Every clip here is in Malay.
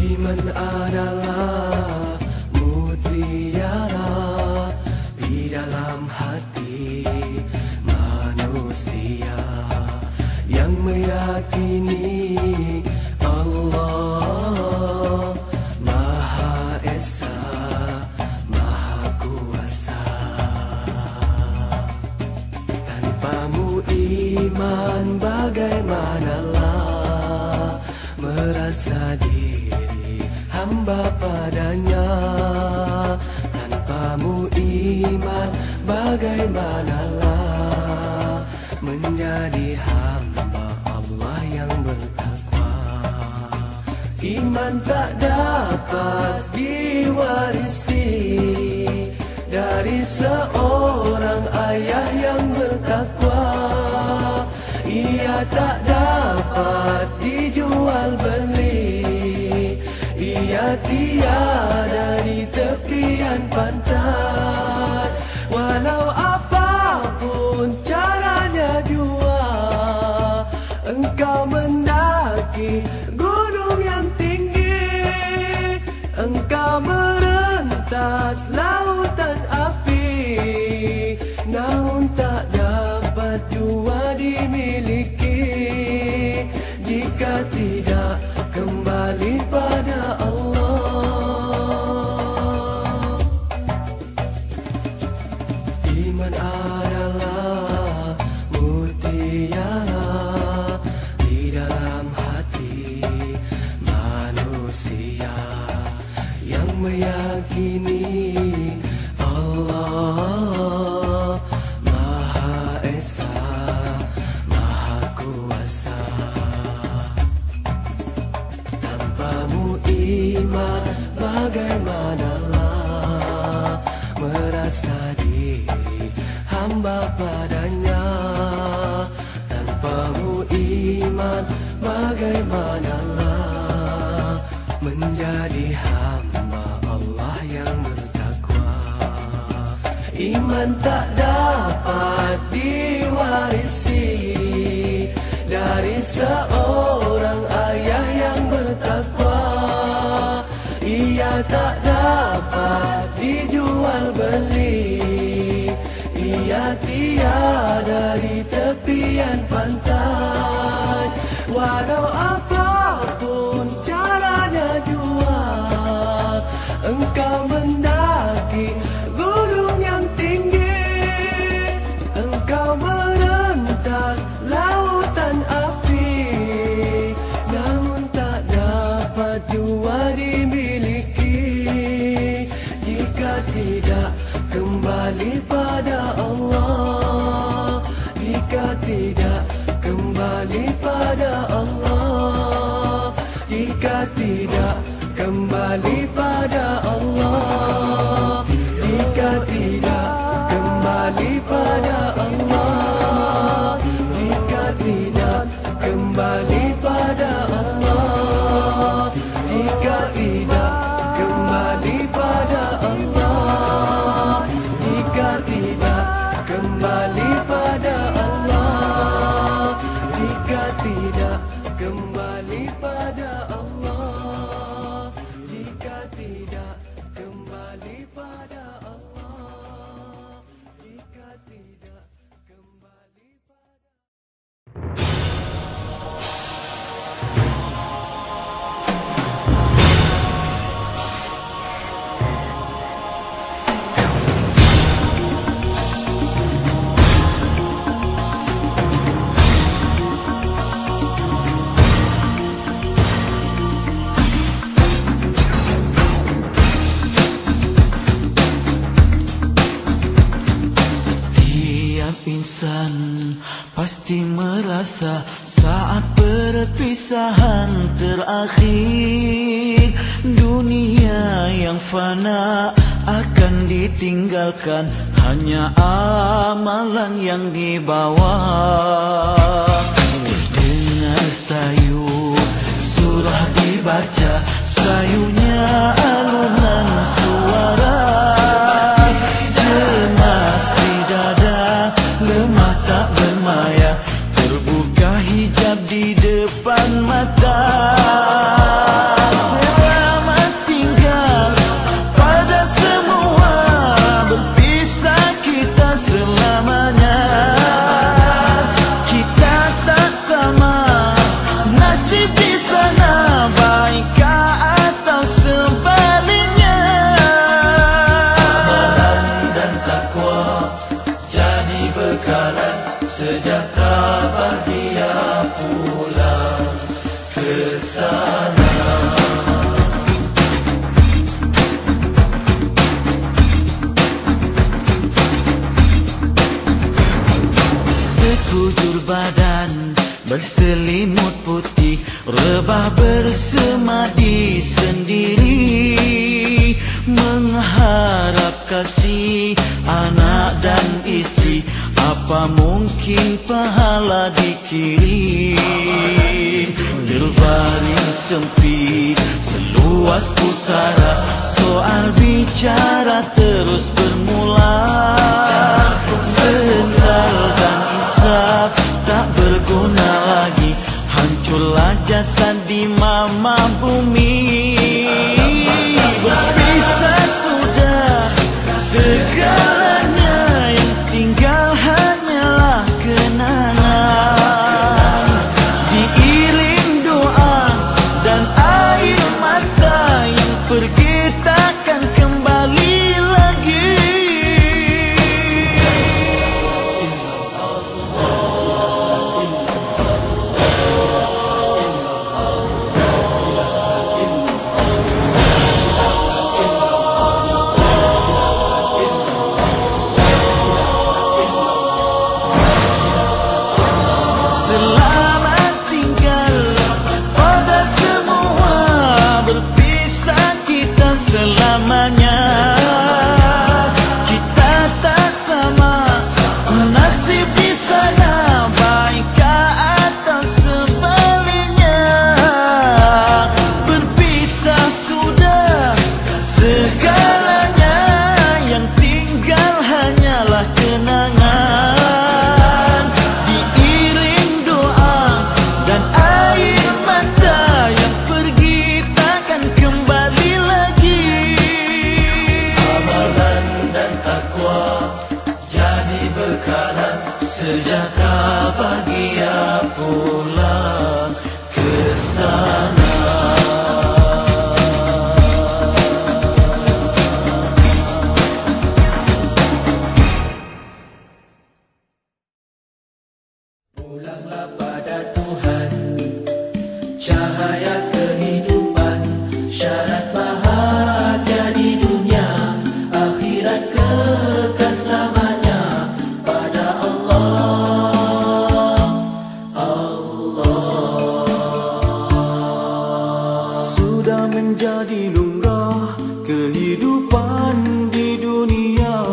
Iman adalah mutiara di dalam hati manusia yang meyakini Allah Maha Esa, Maha Kuasa. Tanpamu iman bagaimanalah merasa diri hamba padanya. Tanpamu iman bagaimanalah menjadi hamba Allah yang bertakwa. Iman tak dapat diwarisi dari seorang ayah yang bertakwa. Ia tak dapat dijual beli, ia tiada di tepian pantai. Walau apapun caranya jua, engkau mendaki gunung yang tinggi, engkau merentas lautan api, namun tak dapat jua dimiliki jika tidak kembali pada Allah. Iman adalah mutiara di dalam hati manusia yang meyakini Allah Maha Esa, Maha Kuasa. Tanpamu iman bagaimanalah merasa diri hamba padanya. Tanpamu iman bagaimanalah iman tak dapat diwarisi dari seorang ayah yang bertakwa. Ia tak dapat dijual beli, ia tiada di tepian pantai. Walau apapun caranya jual, engkau mendaki gunung yang tinggi, engkau merentas lautan api, namun tak dapat jua dimiliki jika tidak kembali pada Allah, jika tidak kembali pada Allah, jika tidak kembali pada Allah, jika tidak kembali pada Allah, jika tidak kembali pada Allah, jika tidak kembali pada Allah, jika tidak kembali pada Allah, jika tidak kembali pada Allah, jika tidak kembali pada Allah, jika tidak kembali pada insan pasti merasa saat perpisahan terakhir, dunia yang fana akan ditinggalkan, hanya amalan yang dibawa. Dengar sayu surah dibaca, sayunya alunan suara, cemas di dada, lemah tak bermaya, terbuka hijab di depan mata. Selamat tinggal pada semua, berpisah kita selamanya. Kita tak sama nasib di sana, baikkah atau sebaliknya. Amalan dan takwa jadi bekalan, sejahtera bahagia pulang ke sana. Sekujur badan berselimut putih, rebah bersemadi sendiri, mengharap kasih anak dan istri, apa mungkin pahala dikirim. Berbaring sempit seluas pusara, soal bicara terus bermula. Sesal dan insaf tak berguna lagi, hancurlah jasad di mama bumi. Berpisah sudah segalanya, yang tinggal hanyalah kenangan, diiring doa dan air mata, yang pergi takkan kembali lagi. sudah menjadi lumrah kehidupan di dunia.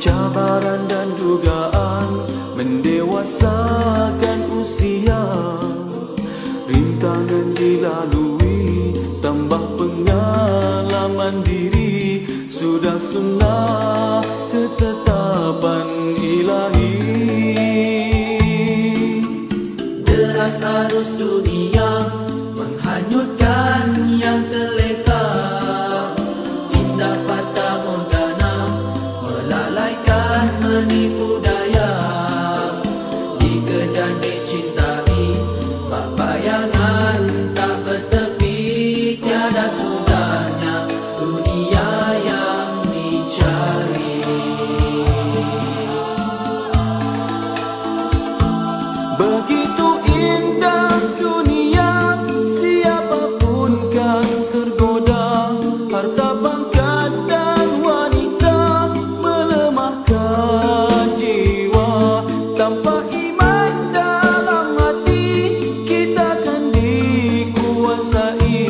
Cabaran dan dugaan mendewasakan usia, rintangan dilalui, tambah pengalaman diri, sudah sunnah ketetapan ilahi. Deras arus dunia menghanyutkan yang terleka, indah fata morgana melalaikan menipu daya, dikejar dicintai bak bayangan tak bertepi, tiada sudahnya dunia yang dicari. Begitu indah dunia, siapapun kan tergoda. Harta pangkat dan wanita melemahkan jiwa. Tanpa iman dalam hati, kita kan dikuasai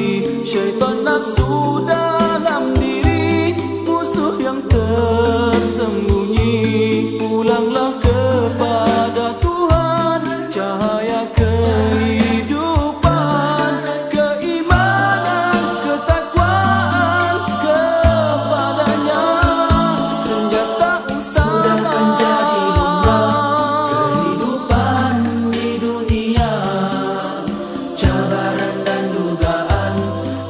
syaitan nafsu dalam diri, musuh yang tersembunyi. Pulanglah kepada Tuhan, cahaya kehidupan, keimanan, ketakwaan kepadanya, senjata Sudah kan jadi lumrah kehidupan di dunia. Cabaran dan dugaan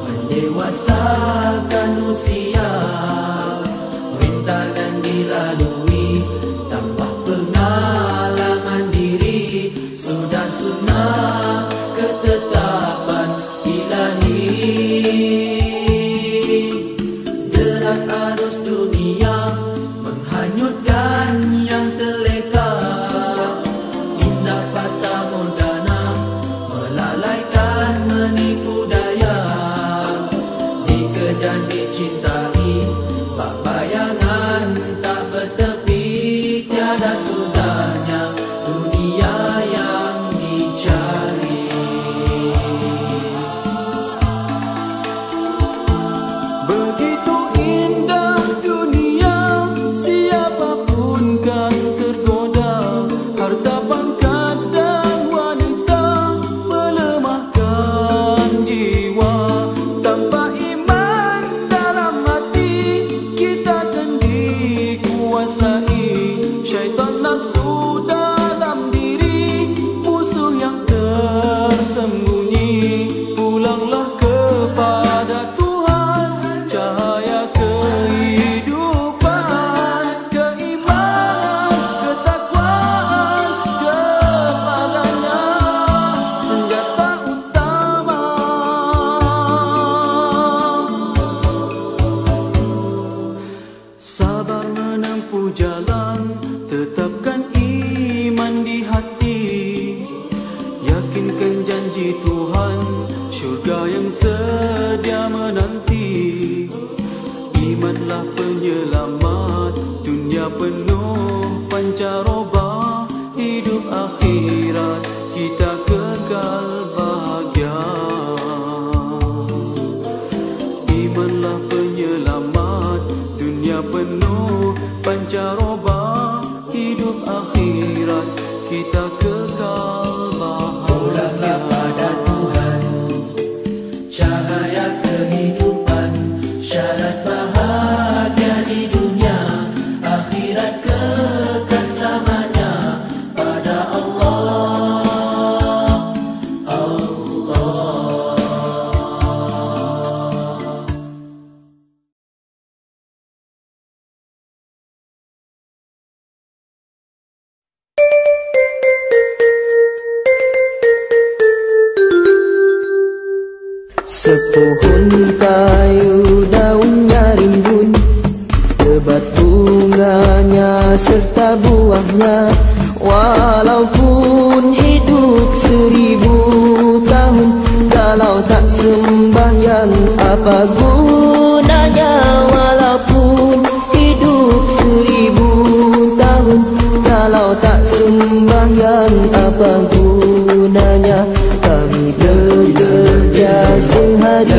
mendewasakan usia, rintangan dilalui, tambah pengalaman diri, sudah sunnah ketetapan ilahi. Deras arus dunia menghanyutkan yang terleka, indah fata morgana melalaikan menipu daya, dikejar dicintai bak bayangan tak bertepi, tiada sudahnya dunia yang dicari. Begitu indah dunia, siapapun kan tergoda. Harta pangkat dan wanita melemahkan jiwa. Tanpa iman dalam hati, kita kan dikuasai syaitan nafsu dalam diri, musuh yang tersembunyi. Pulanglah kepada Tuhan, cahaya kehidupan, keimanan, ketakwaan kepadanya, senjata utama. Sabar menempuh jalan, tetapkan iman di hati, yakinkan janji Tuhan, syurga yang sedia menanti. Imanlah penyelamat, dunia penuh pancaroba, hidup akhirat kita kekal bahagia. Imanlah penyelamat, dunia penuh pancaroba, hidup akhirat kita kekal bahagia. Pulanglah pada Tuhan, cahaya kehidupan, syarat bahagia di dunia, akhirat kekal selamanya pada Allah. Sepohon kayu daunnya rimbun, lebat bunganya serta buahnya. Walaupun hidup 1000 tahun, kalau tak sembahyang apa gunanya? Walaupun hidup 1000 tahun, kalau tak sembahyang apa gunanya? Kami bekerja sehari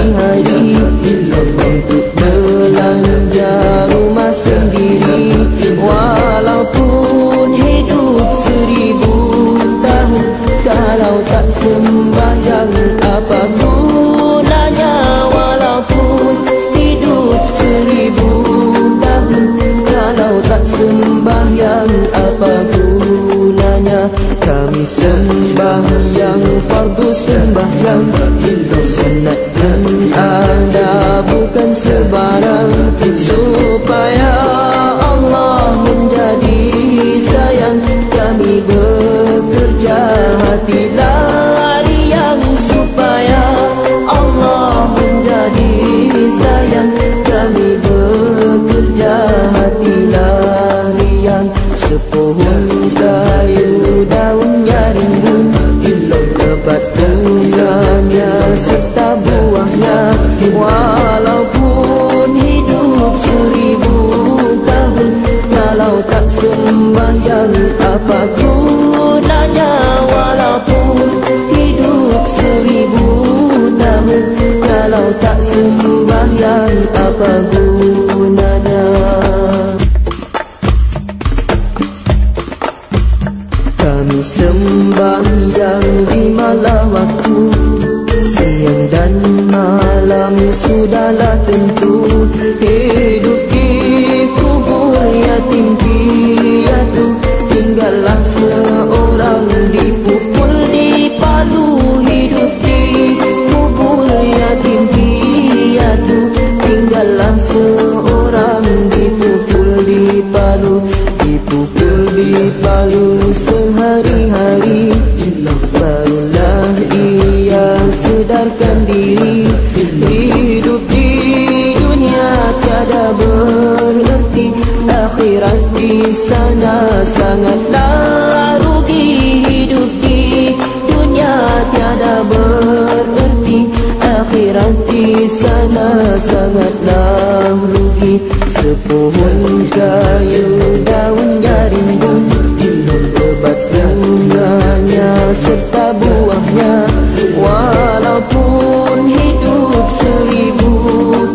Kebaikan Anda bukan sebarang, supaya Allah menjadi sayang. Kami bekerja hatilah riang, supaya Allah menjadi sayang. Kami bekerja hatilah riang. Sepohon kayu daunnya rimbun, lebat bunganya serta buahnya. Walaupun hidup 1000 tahun, kalau tak sembahyang apa gunanya? Walaupun hidup 1000 tahun, kalau tak sembahyang apa gunanya? Kami sembahyang di malam waktu, siang dan malam sudahlah tentu. Hidup di kubur yatim piatu, tinggallah seorang dipukul dipalu. Hidup di kubur yatim piatu, tinggallah seorang dipukul dipalu. Dipukul dipalu sehari-hari, barulah ia sedarkan diri. Hidup di dunia tiada bererti, akhirat di sana sangatlah rugi. Hidup di dunia tiada bererti, akhirat di sana sangatlah rugi. Sepohon kayu daunnya rimbun, lebat bunganya serta buahnya. Walaupun hidup 1000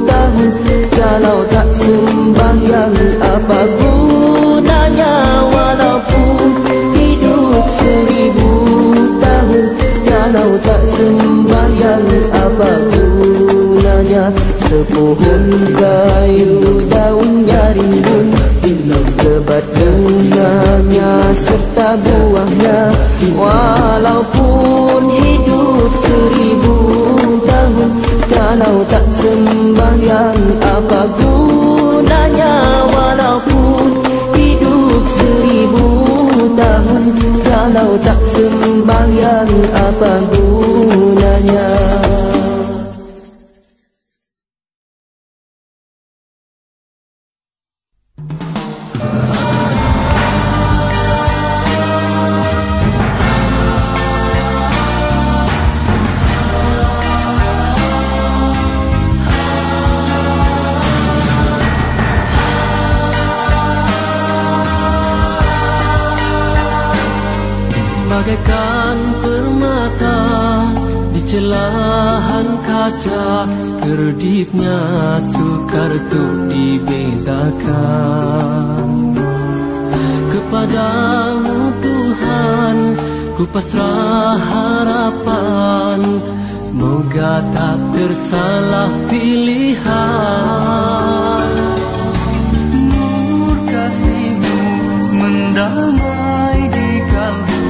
tahun, kalau tak sembahyang apa gunanya? Walaupun hidup 1000 tahun, kalau tak sembahyang apa gunanya? Sepohon kayu daunnya rimbun, lebat bunganya serta buahnya. Walaupun hidup 1000 tahun, kalau tak sembahyang apa gunanya? Walaupun hidup 1000 tahun, kalau tak sembahyang apa gunanya? Bagaikan permata di celahan kaca, kedipnya sukar untuk dibezakan. Kepadamu Tuhan ku pasrah harapan, moga tak tersalah pilihan. Nur kasih-Mu mendamai di kalbu,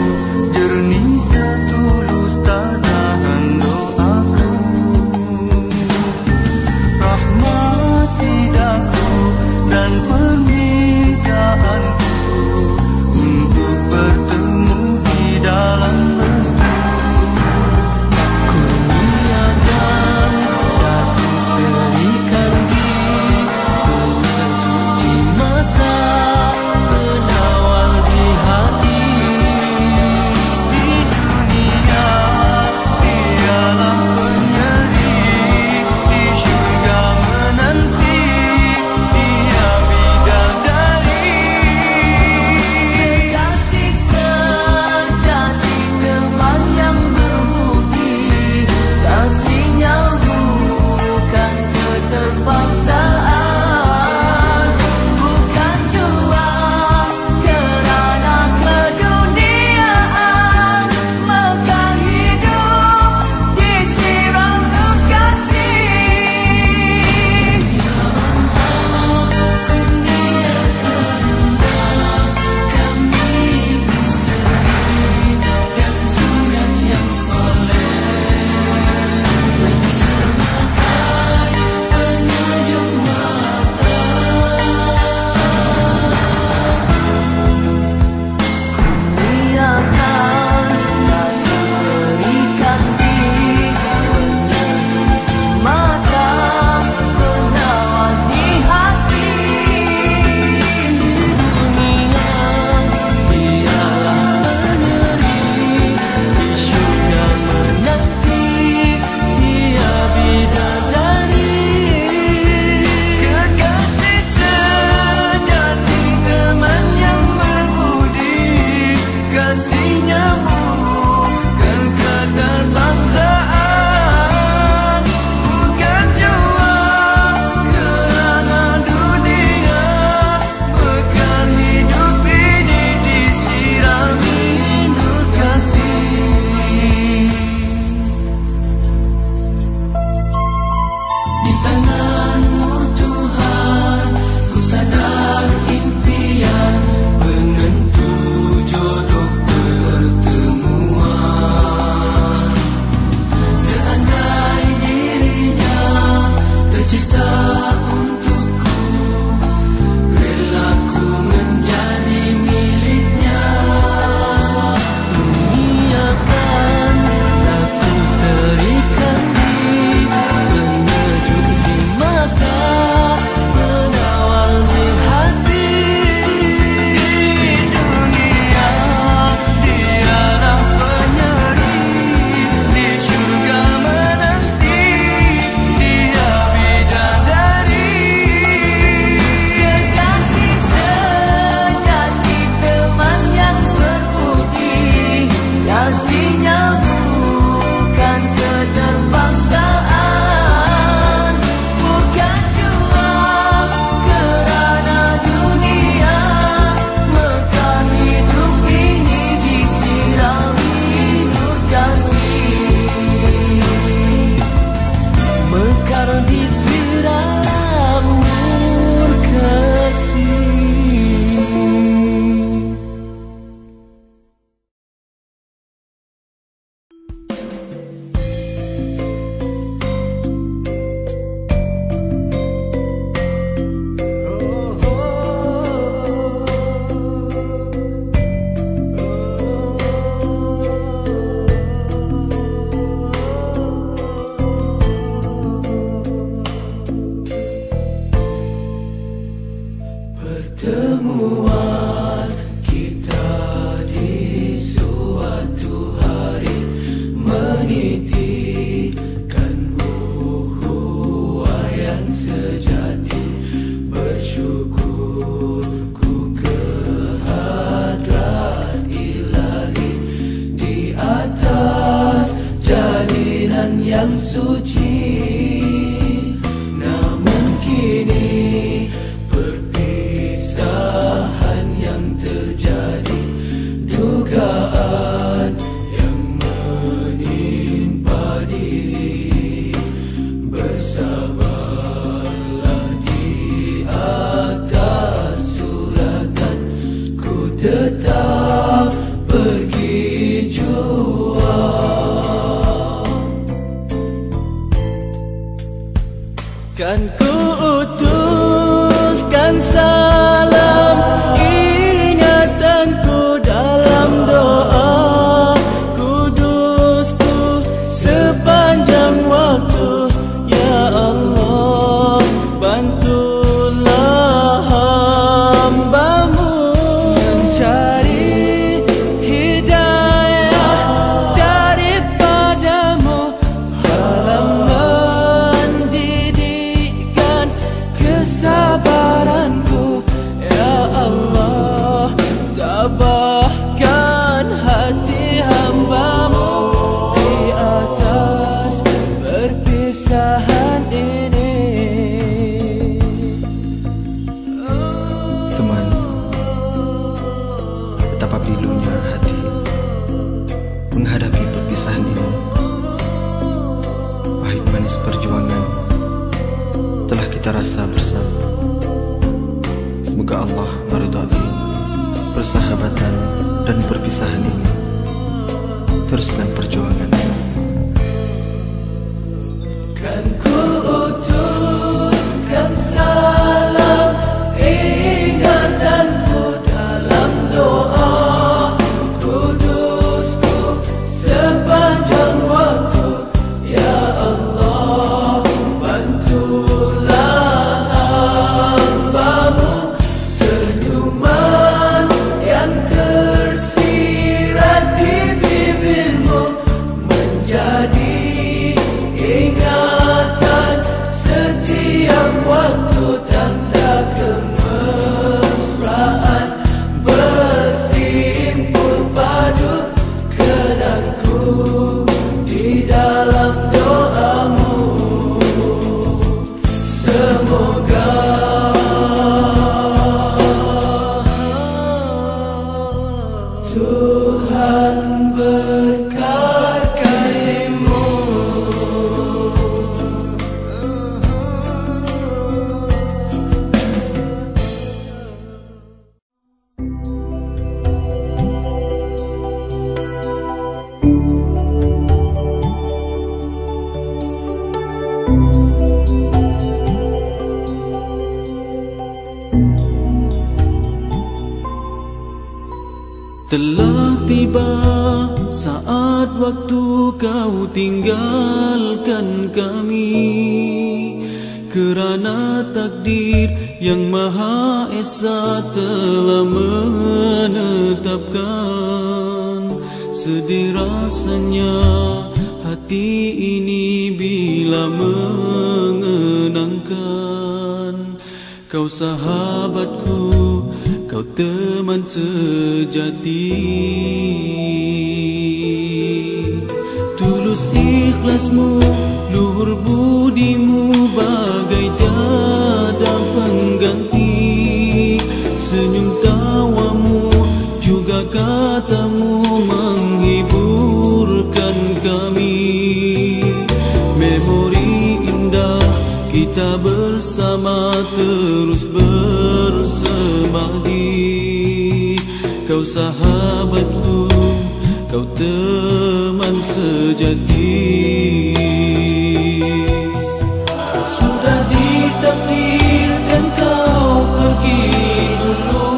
jernih setulus tanahan doaku. Rahmati daku dan permintaanku, untuk bertemu di dalam ku niatkan dan ku serikan diri Kan ku utuskan salam ingatanku dalam doa kudusku sepanjang waktu. Ya Allah, bantulah hamba-Mu mencari hidayah daripada-Mu dalam mendidikkan kesabaranku. Ya Allah, tabahkan hati hamba-Mu di atas perpisahan ini. Teman, betapa pilunya hati menghadapi perpisahan ini. Pahit manis perjuangan telah kita rasa bersama. Semoga Allah meridai persahabatan dan perpisahan ini. Teruskan perjuangan. Kan ku utuskan salam ingatanku dalam doa kudusku sepanjang waktu. Ya Allah, bantulah hamba-Mu senyuman yang tersirat di bibir-Mu menjadi ingatan setiap waktu, tanda kemesraan bersimpul padu kenangku di dalam doa-Mu. Semoga Tuhan berkati-Mu. Telah tiba saat waktu Kau tinggalkan kami, kerana takdir yang Maha Esa telah menetapkan. Sedih rasanya hati ini bila mengenangkan Kau sahabatku, Kau teman sejati. Tulus ikhlas-Mu, luhur budi-Mu bagai tiada pengganti. Senyum tawa-Mu juga kata-Mu menghiburkan kami. Memori indah kita bersama terus bersemadi. Kau sahabatku, Kau teman sejati. Sudah ditakdirkan kau pergi dulu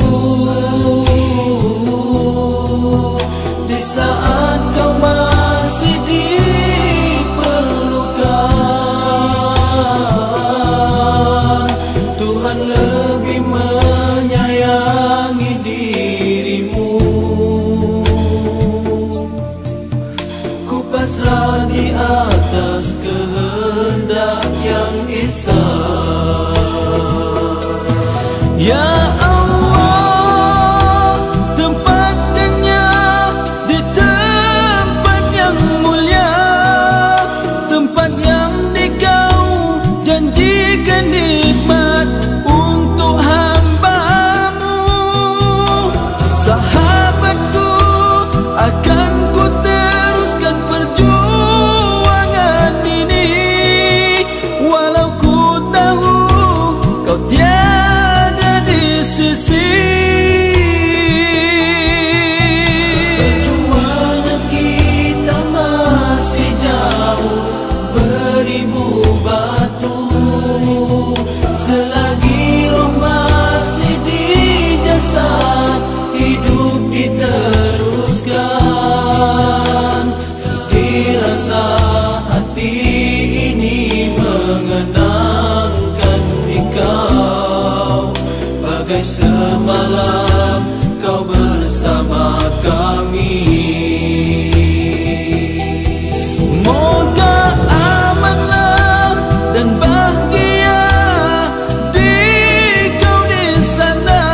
di saat kau masih diperlukan. Tuhan lebih menyayangi dirimu. Ku pasrah di atas kehendak yang esa. Ya Allah, tempatkannya di tempat yang mulia, tempat yang Kau janjikan nikmat untuk hamba-Mu. Sahabatku, akan ku teruskan perjuangan ini, walau ku tahu Kau tiada di sisi. Perjuangan kita masih jauh beribu batu. mengenangkan engkau, bagai semalam kau bersama kami. Moga amanlah dan bahagia di kau di sana.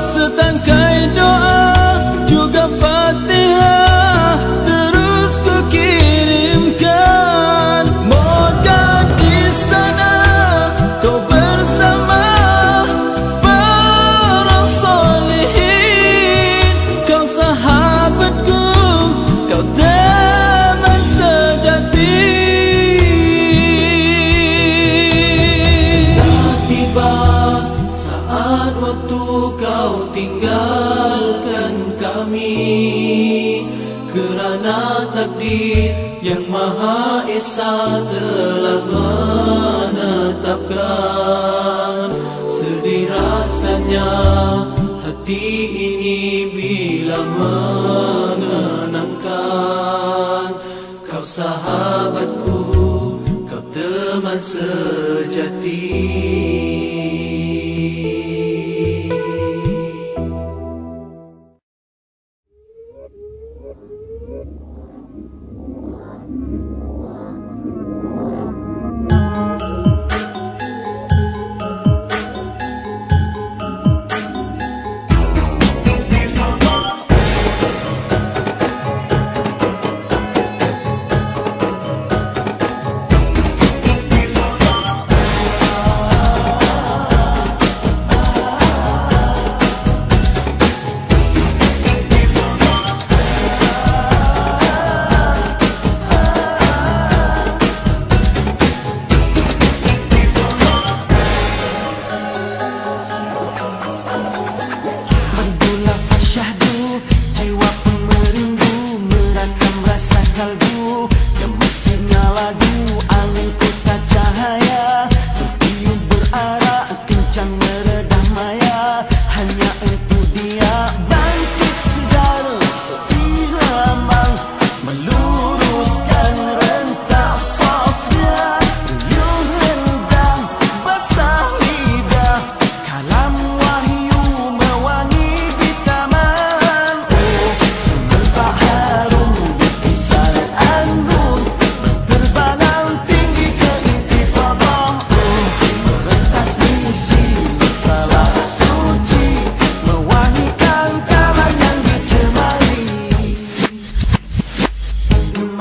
Setangkai doa juga Fatihah terus ku kirimkan. Moga di sana kau bersama para solehin. Kau sahabatku, kau teman sejati. Tiba saat waktu kau tinggalkan kami, kerana takdir yang Maha Esa telah menetapkan. Sedih rasanya hati ini bila mengenangkan kau sahabatku, kau teman sejati.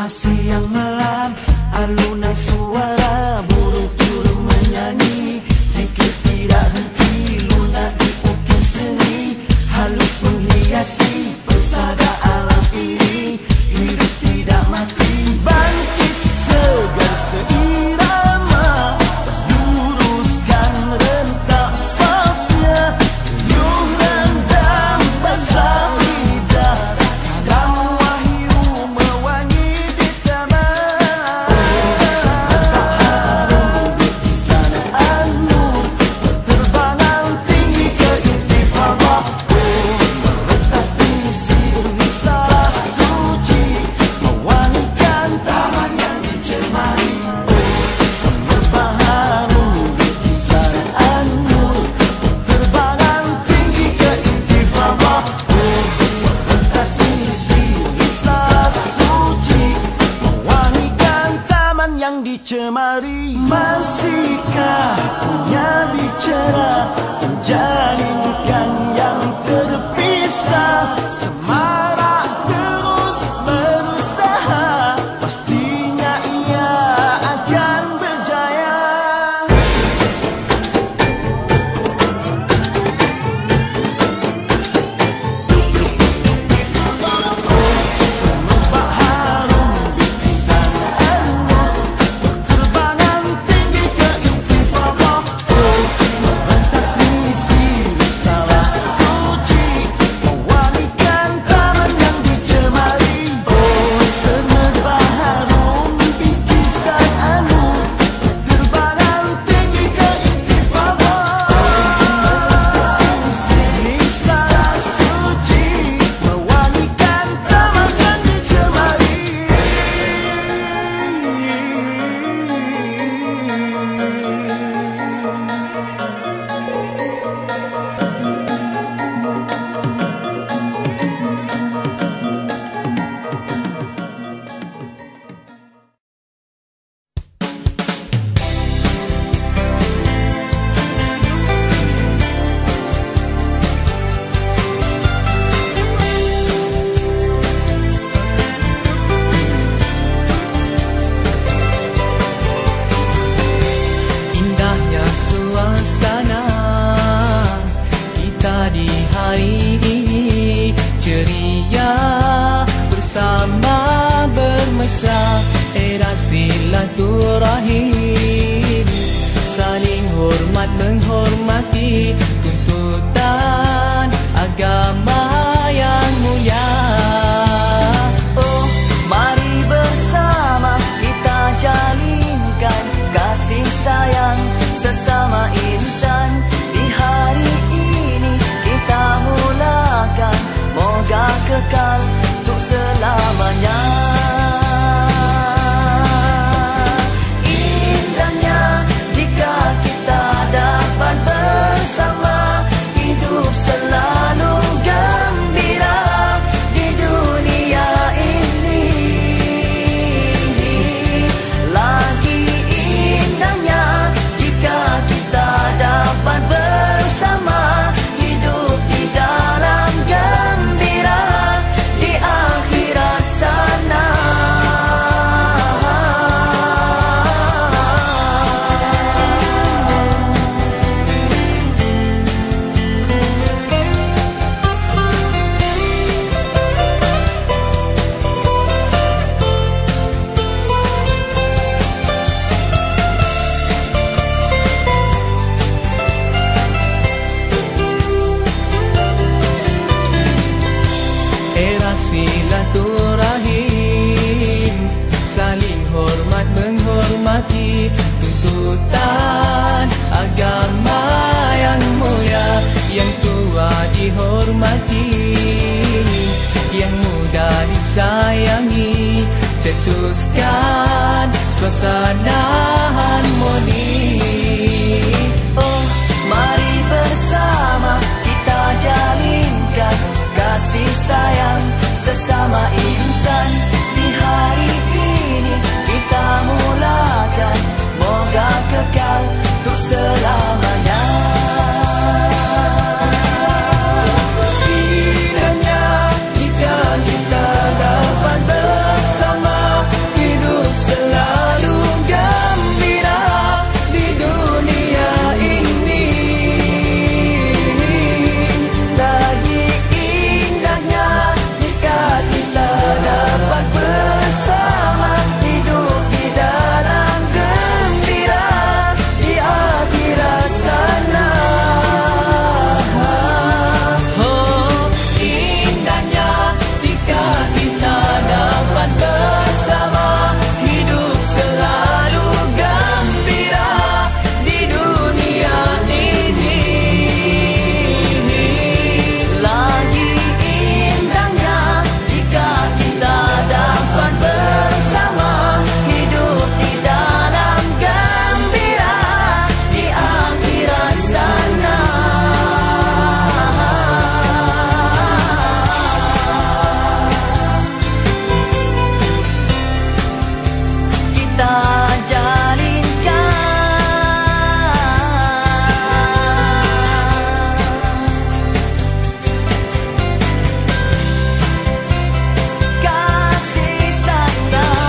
Siang malam alunan suara burung turun menyanyi, zikir tidak henti lunak di ukir seni, halus menghiasi persada alam ini. Hidup tidak mati, bangkit segar seirama, luruskan rentak safnya, riuh rendang basah lidah, kalam wahyu mewangi. Dicemari, masihkah punya bicara menjalinkan yang terpisah? Semarak terus berusaha, pastinya ia akan berjaya. Semerbak harum bingkisan anur, terbangan tinggi ke intifadah, merentas misi risalah suci, mewangikan taman kekal untuk selamanya. Indahnya jika kita dapat bersama, hidup selalu gembira di dunia ini. Lagi indahnya jika kita dapat bersama, hidup di dalam gembira di akhirat sana. Era silaturahim, saling hormat menghormati tuntutan agama yang mulia. Yang tua dihormati, yang muda disayangi, cetuskan suasana harmoni. Oh, mari bersama kita jalinkan kasih sayang sesama insan. Di hari ini kita mulakan, moga kekal untuk selamanya. Indahnya jika kita dapat bersama, hidup selalu gembira di dunia ini. Lagi indahnya jika kita dapat bersama, hidup di dalam gembira di akhirat sana. Oh, indahnya jika kita dapat bersama, hidup selalu gembira di dunia ini. Lagi indahnya jika kita dapat bersama, hidup di dalam gembira di akhirat sana. Kita jalinkan kasih sayang.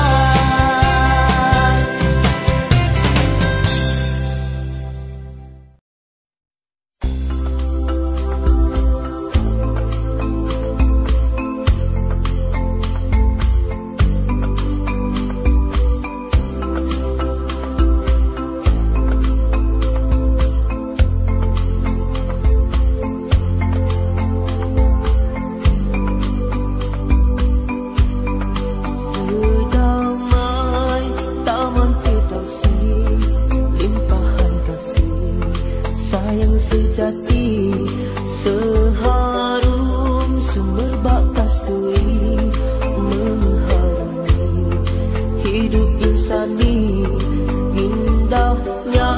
Sedamai taman Firdausi, limpahan kasih sayang sejati, seharum semerbak kasturi, mengharumi hidup insani. Indahnya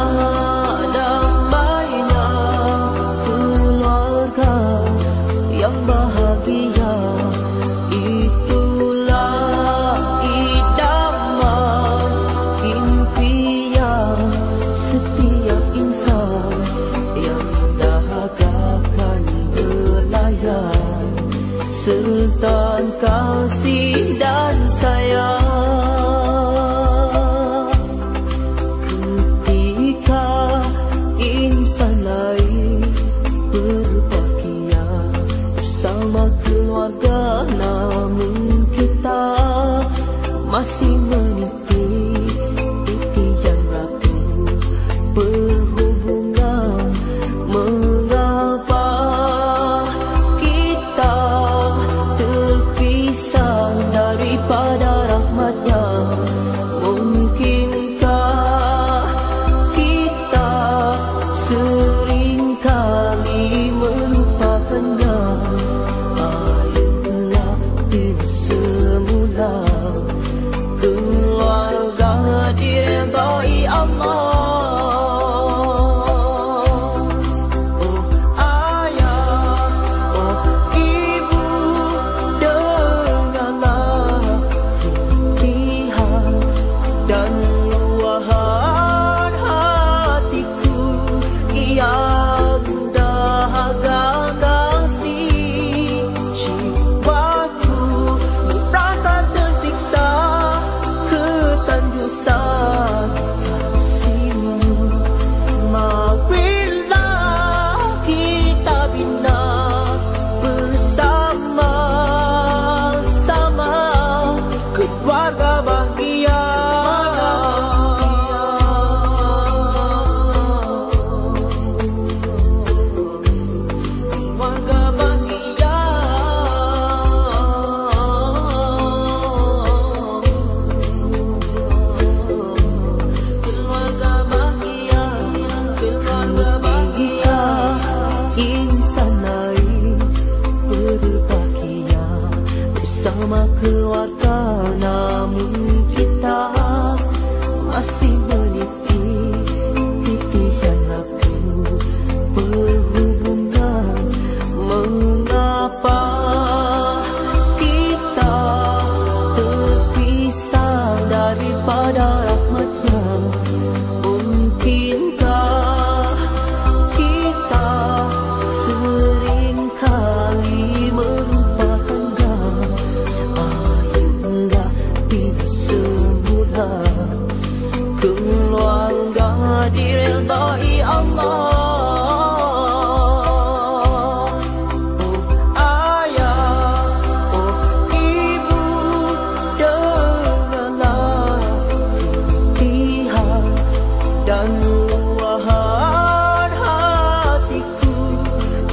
damainya keluarga yang bahagia, itulah idaman impian setiap insan yang dahagakan belayan. Sultan kasih dan sayang, ketika insan lain berbahagia bersama keluarga, namun kita masih meniti titian ragu berhubungan. Mengapa kita terpisah daripada rahmatnya? Mungkinkah kita seringkali melupakannya? Ayolah luahan hatiku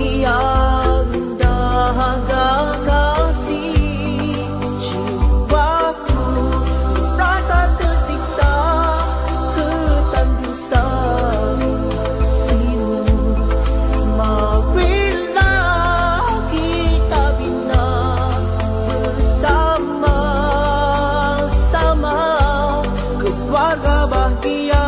yang dahaga kasih. Jiwaku rasa tersiksa ketandusan kasihmu. Marilah kita bina bersama-sama keluarga bahagia.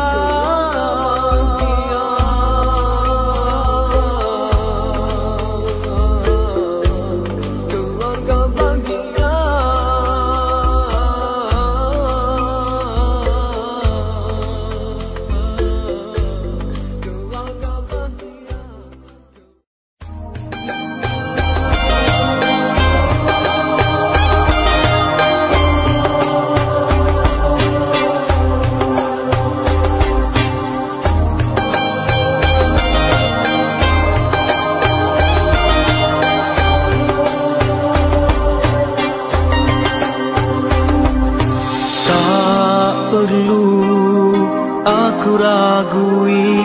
Keluarga bahagia. Keluarga bahagia. Tak perlu aku ragui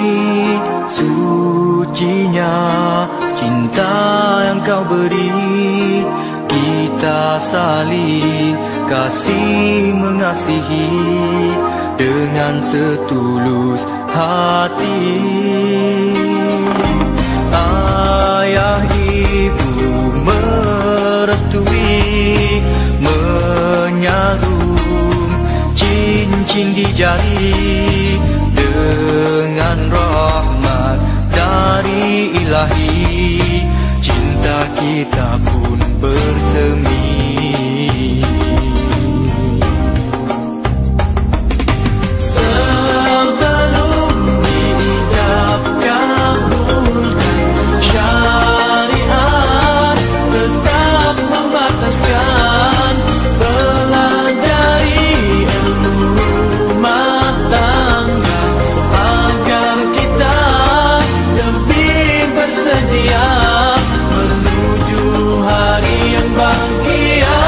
sucinya cinta yang kau beri. Kita saling kasih mengasihi dengan setulus hati. Ayah ibu merestui, menyarum cincin di jari dengan rahmat dari Ilahi. Cinta kita pun bersemi. Sebelum diijab kabulkan syariat, tetap membataskan pelajari ilmu rumah tangga agar kita lebih bersedia menuju hari yang bahagia.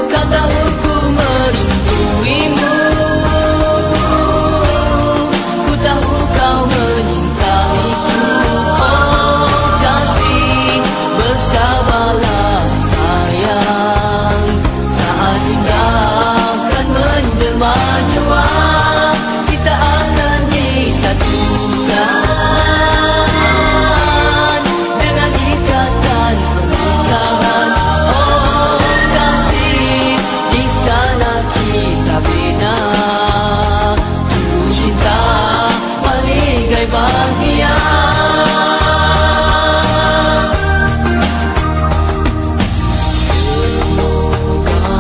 Kau tahu ku merinduimu, ku tahu kau menyintaiku. Oh kasih, bersamalah sayang, saat indah kan menjelma jua. Kita akan disatukan dengan ikatan pernikahan. Oh kasih, di sana kita bina tulus cinta maligai bahagia. Semoga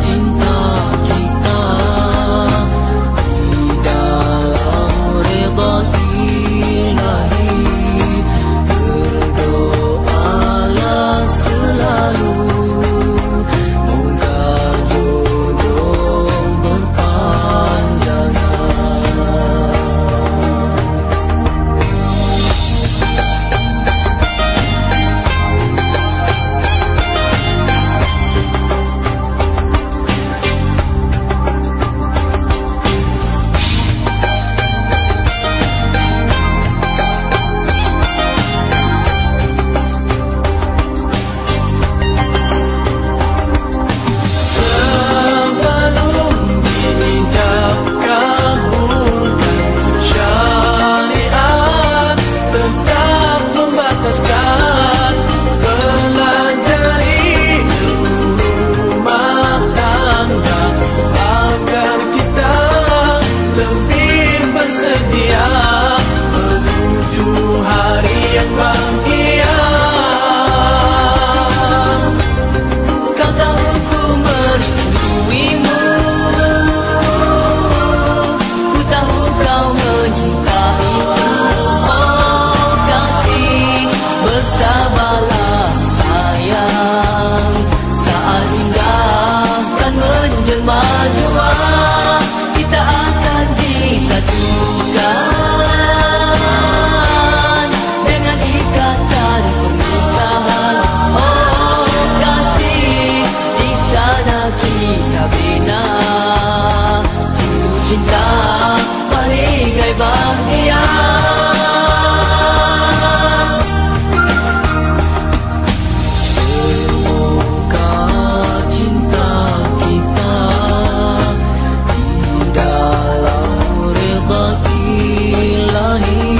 cinta kita cinta maligai bahagia. Semoga cinta kita di dalam redha ilahi.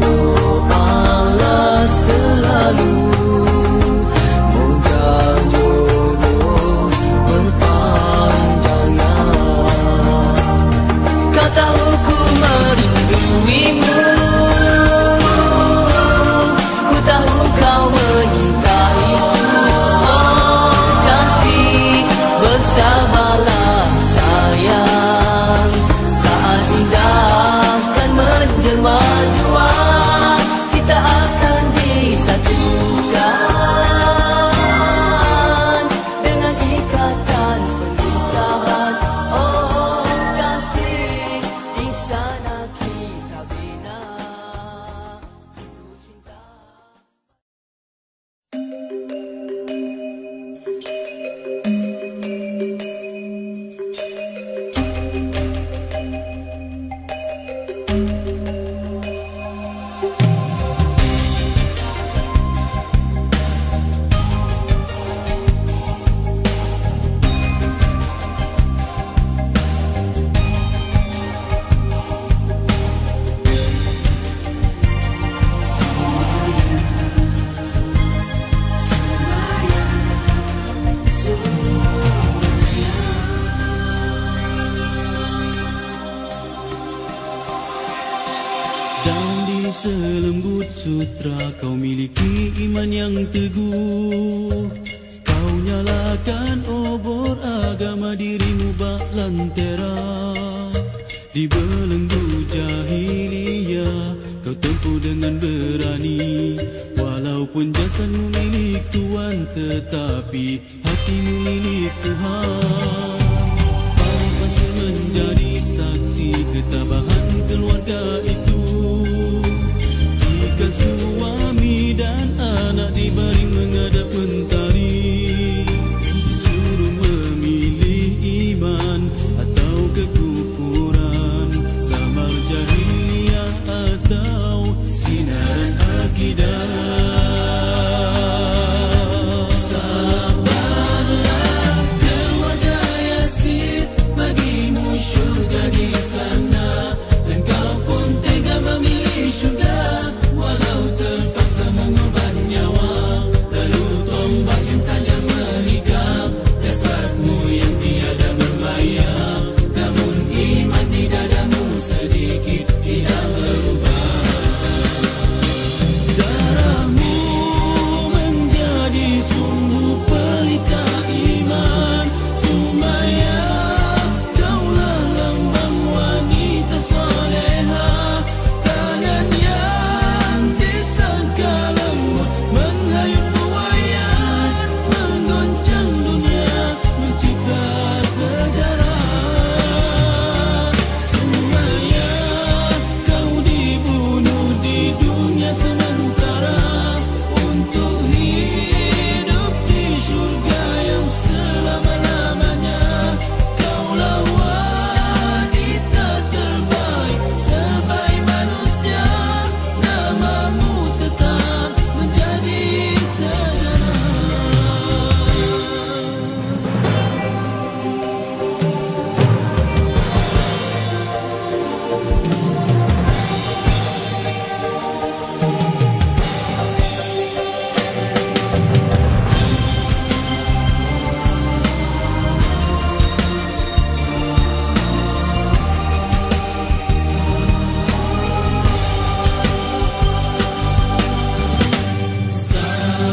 Berdoalah selalu selembut sutra kau miliki iman yang teguh. Kau nyalakan obor agama dirimu bak lantera. Di belenggu jahiliyah kau tempuh dengan berani. Walaupun jasadmu milik Tuhan tetapi hatimu milik Tuhan. Kau pasti menjadi saksi ketabahan keluarga itu. Jika suami dan anak dibaring menghadap mentari, disuruh memilih iman atau kekufuran, samar jahiliyah atau sinar akidah. Sabarlah keluarga Yasin, bagimu syurga di sana. Dan kau pun tega memilih syurga, walau terpaksa mengorban nyawa. Lalu tombak yang tajam menikam jasadmu yang tiada bermayar. Namun iman di dadamu sedikit tidak berubah. Darahmu menjadi sungguh pelita iman. Sumayyah, kaulah lambang wanita soleha. Tangan yang disangka lembut menghayun buaya, menggoncang dunia, mencipta sejarah. Sumayyah, kau dibunuh di dunia sementara untuk hidup di surga yang selama-lamanya. Kaulah wanita terbaik sebaik manusia, namamu tetap menjadi sejarah.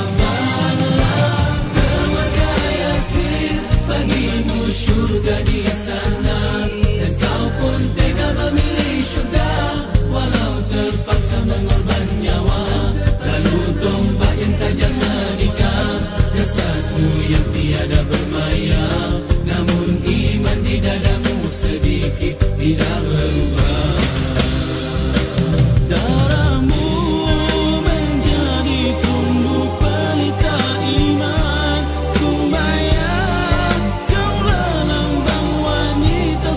Sabarlah keluarga Yasin, bagimu syurga di sana. Dan kau pun tega memilih syurga, walau terpaksa mengorban nyawa. Lalu tombak yang tajam menikam jasadmu yang tiada bermayar. Namun iman di dadamu sedikit tidak berubah. Darahmu menjadi sungguh pelita iman. Sumayyah, kaulah lambang wanita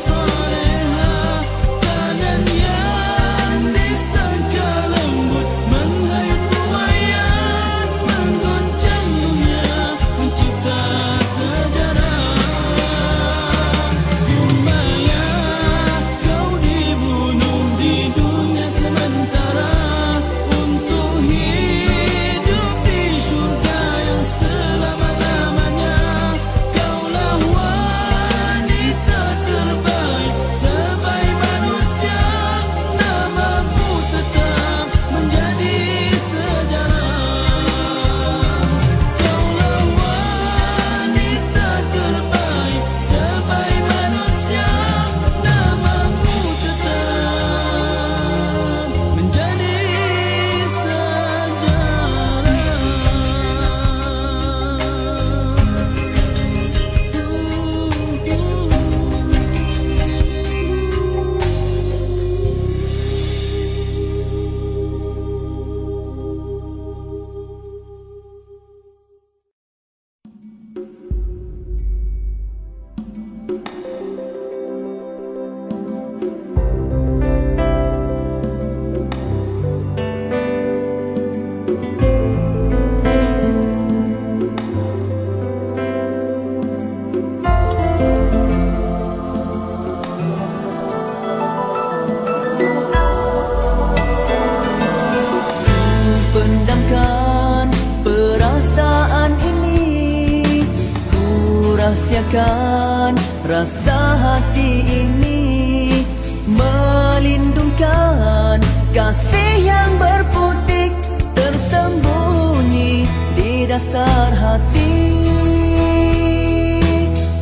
Sempurnakan rasa hati ini, melindungkan kasih yang berputik tersembunyi di dasar hati.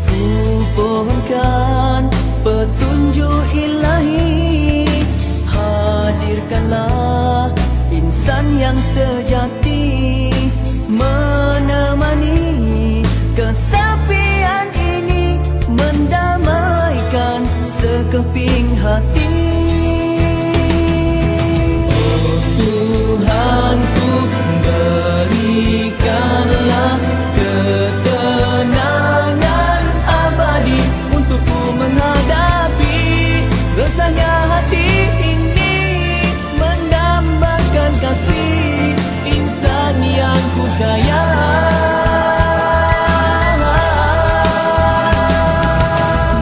Ku pohonkan petunjuk ilahi, hadirkanlah insan yang sejati, menemani kesepian ini, mendamaikan sekeping hati. Oh Tuhanku, berikanlah ketenangan abadi untukku menghadapi resahnya hati ini, mendambakan kasih insan yang ku sayang.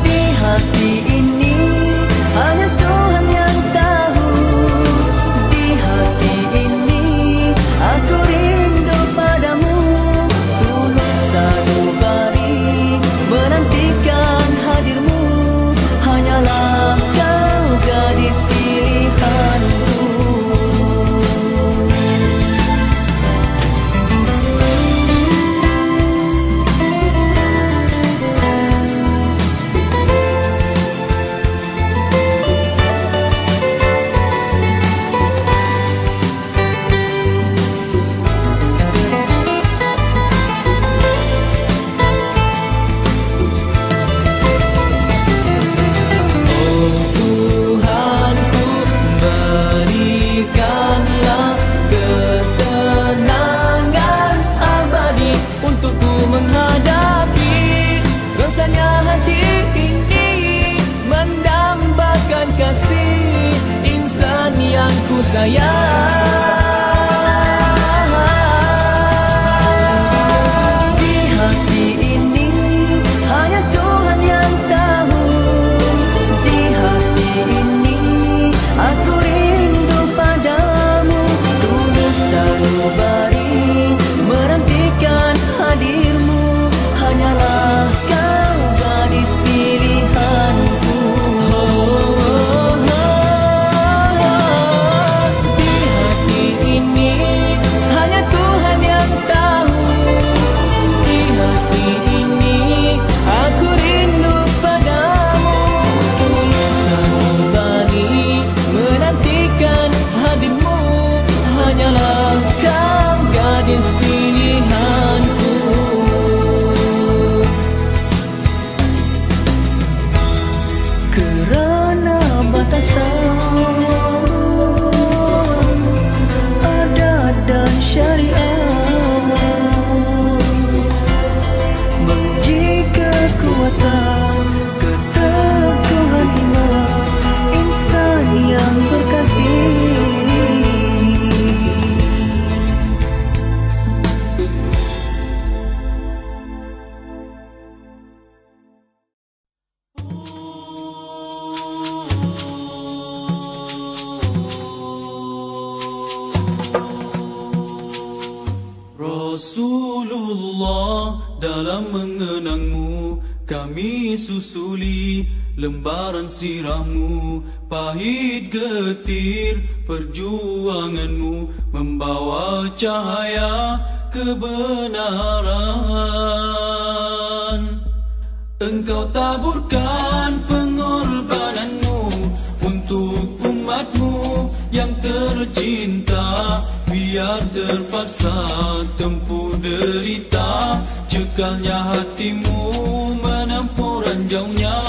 Di hati ini hanya Tuhan yang tahu, di hati ini aku rindu padamu, tulus sanubari menantikan hadirmu, hanyalah kau gadis pilihanku. Kerana batasan adat dan syariat menguji kekuatan keteguhan iman insan yang berkasih. Rasulullah, dalam mengenangmu kami susuli lembaran sirahmu, pahit getir perjuanganmu membawa cahaya kebenaran. Engkau taburkan pengorbananmu untuk umatmu yang tercinta, biar terpaksa tempuh derita, cekalnya hatimu menempuh ranjaunya.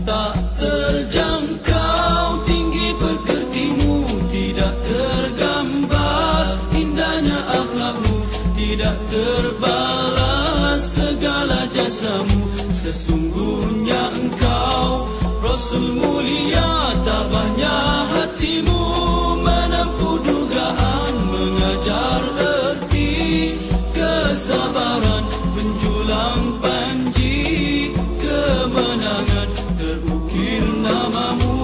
Tak terjangkau tinggi pekertimu, tidak tergambar indahnya akhlakmu, tidak terbalas segala jasamu. Sesungguhnya engkau Rasul mulia, tabahnya hatimu menempuh dugaan, mengajar erti kesabaran, menjulang panji kemenangan, terukir namamu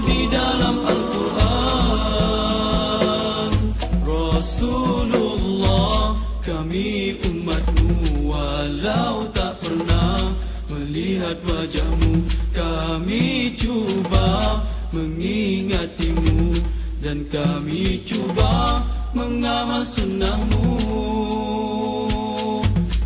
di dalam Al-Quran. Rasulullah, kami umatmu walau melihat wajahmu. Kami cuba mengingatimu dan kami cuba mengamal sunnahmu.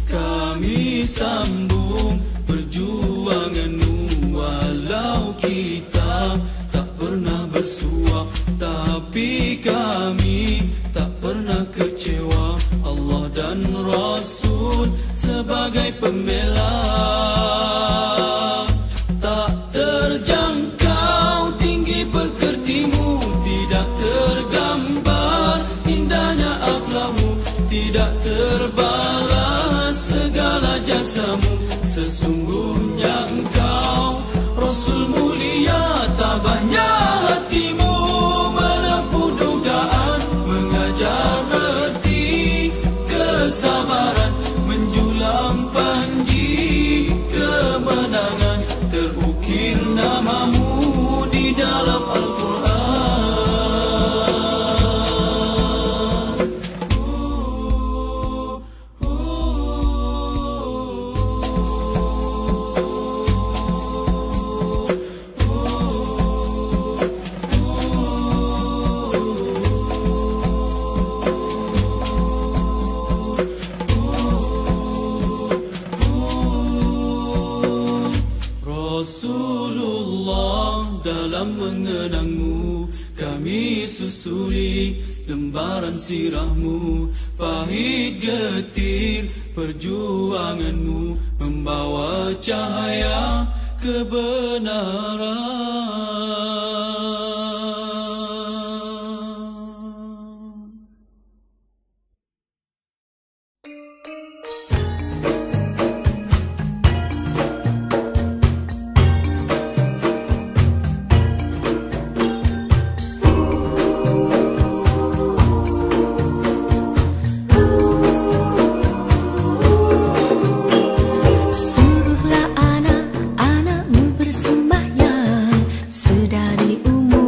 Kami sambung perjuanganmu walau kita tak pernah bersua, tapi kami tak pernah kecewa. Allah dan Rasul sebagai pembela. Tak terjangkau tinggi pekertimu, tidak tergambar indahnya akhlakmu, tidak terbalas segala jasamu. Sesungguhnya engkau Rasul mulia, tabahnya hatimu menempuh dugaan, mengajar erti kesabaran, menjulang panji kemenangan. Terukir namamu di dalam Al-Quran. Rasulullah, dalam mengenangmu kami susuri lembaran sirahmu. Pahit getir perjuanganmu membawa cahaya kebenaran. Suruhlah anak-anakmu bersembahyang sedari umur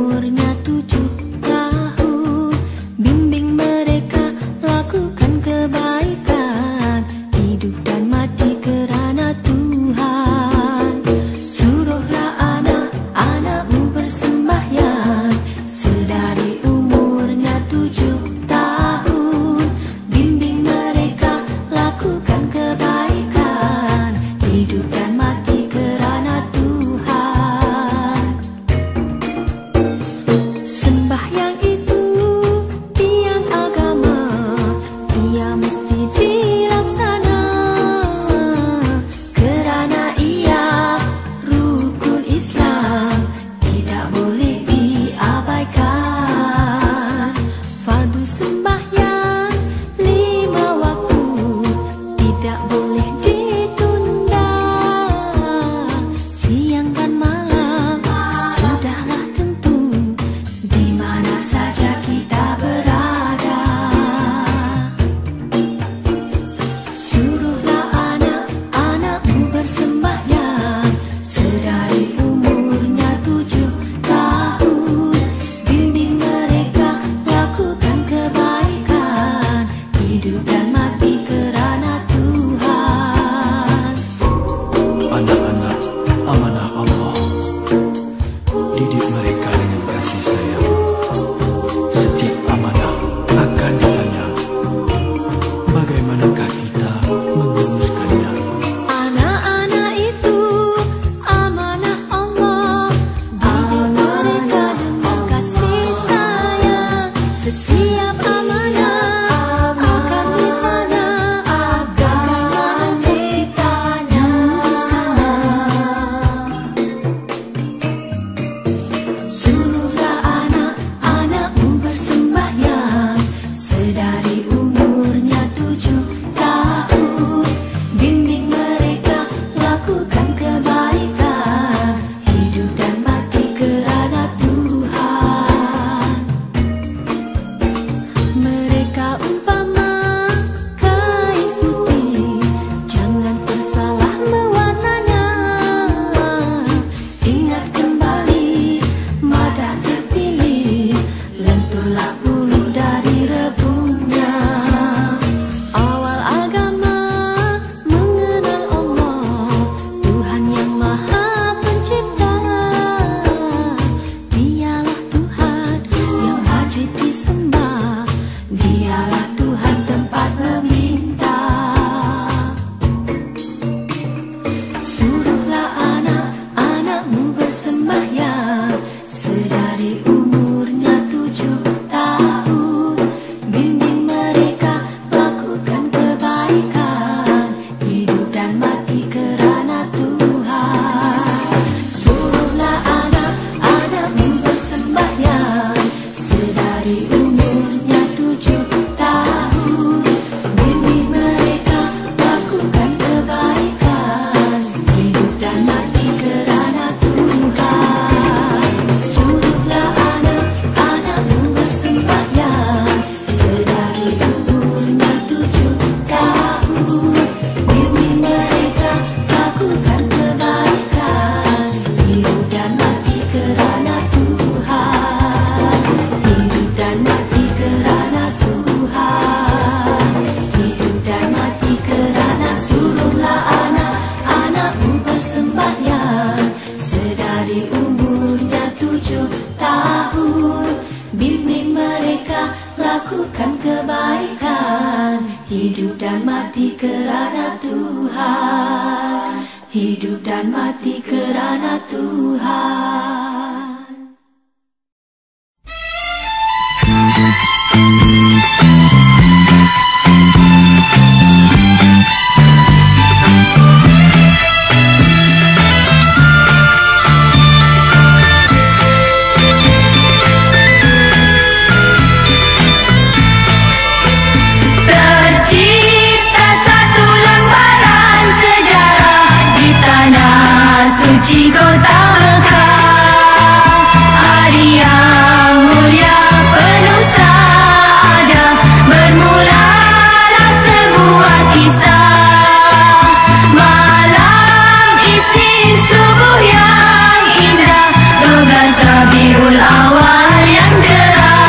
tahun, bimbing mereka lakukan kebaikan. Hidup dan mati kerana Tuhan, hidup dan mati kerana Tuhan. Tercipta satu lembaran sejarah di tanah suci kota Mekah. Hari yang mulia penuh saada, bermulalah sebuah kisah. Malam Isnin subuh yang indah, 12 Rabiul Awal yang cerah,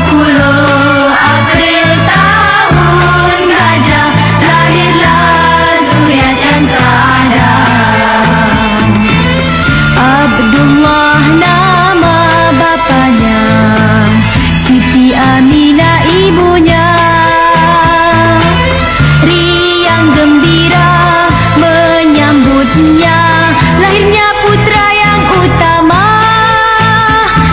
20 April tahun gajah, lahirlah zuriat yang saadah. Abdullah nama bapaknya, Siti Aminah ibunya. Riang gembira menyambutnya, lahirnya putra yang utama.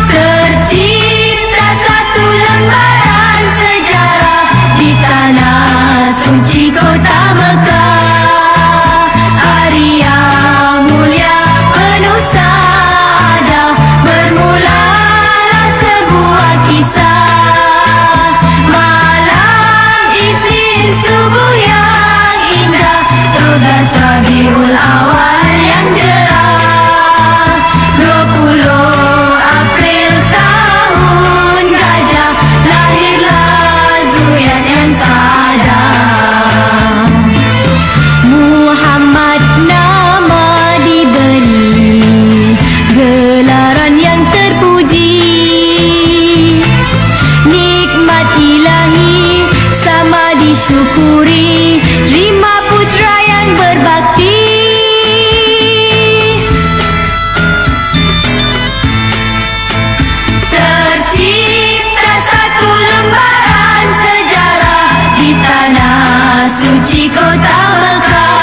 Tercipta satu lembaran sejarah di tanah suci kota Mekah. Hari yang mulia penuh saada, bermulalah sebuah kisah. Malam Isnin subuh yang indah, 12 Rabiul Awal yang cerah, 20 April tahun gajah, lahirlah zuriat yang saadah. Muhammad nama diberi, gelaran yang terpuji. Nikmat ilahi sama disyukuri, terima putra yang berbakti. Tercipta satu lembaran sejarah di tanah suci kota Mekah.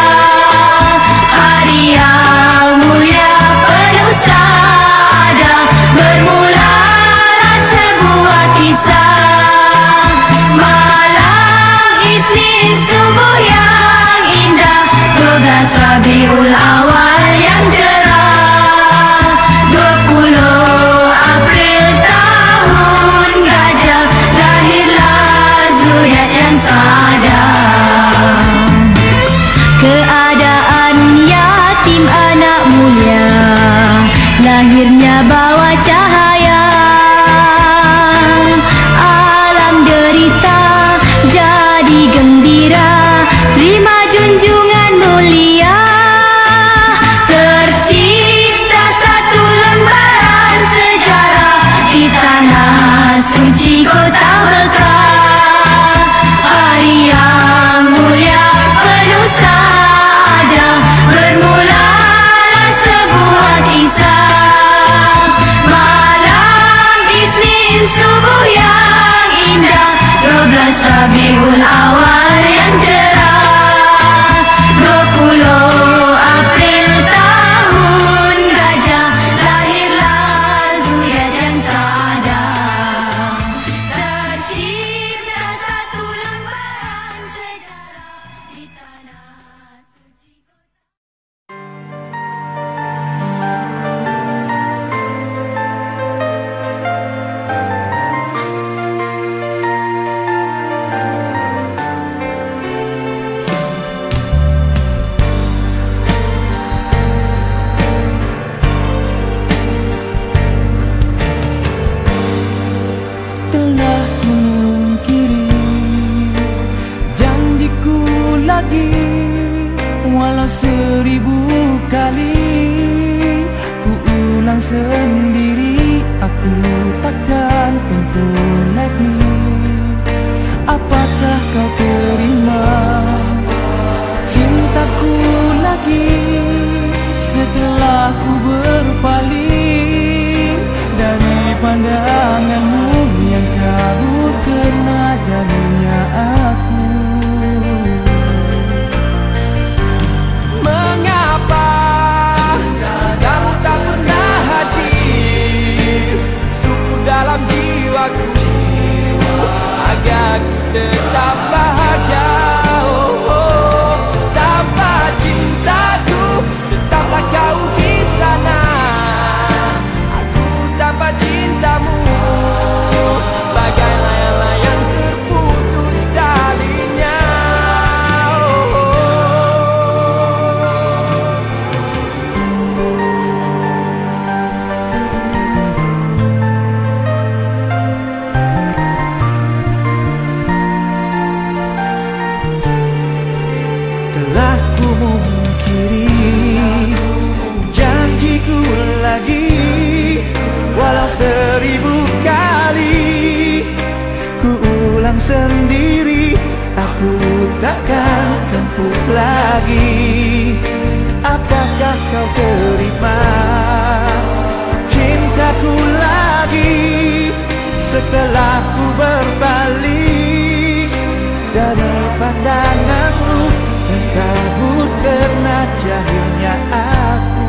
Hari yang mulia penuh saada, bermulalah sebuah kisah. Malam Isnin subuh yang indah, 12 Rabiul Awal yang cerah, 20 April tahun gajah, lahirlah zuriat yang saadah. Keadaan yatim anak mulia, lahirnya bawa cahaya. Alam derita jadi gembira, terima junjungan mulia. Tercipta satu lembaran sejarah di tanah suci kota Mekah. Hari yang mulia penuh saada, bermulalah sebuah kisah. Malam Isnin subuh yang indah, 12 Rabiul Awal yang cerah, 20 April tahun gajah, lahirlah zuriat yang saadah. Tercipta satu lembaran sejarah di tanah suci kota. Telah memungkiri janjiku lagi, walau 1000 kali ku ulang sendiri, aku takkan tempur lagi. Apakah kau terima cintaku lagi setelah ku berpaling? lagi. Apakah kau terima cintaku lagi setelah ku berbalik dari pandanganmu dan kabut karena jahilnya aku.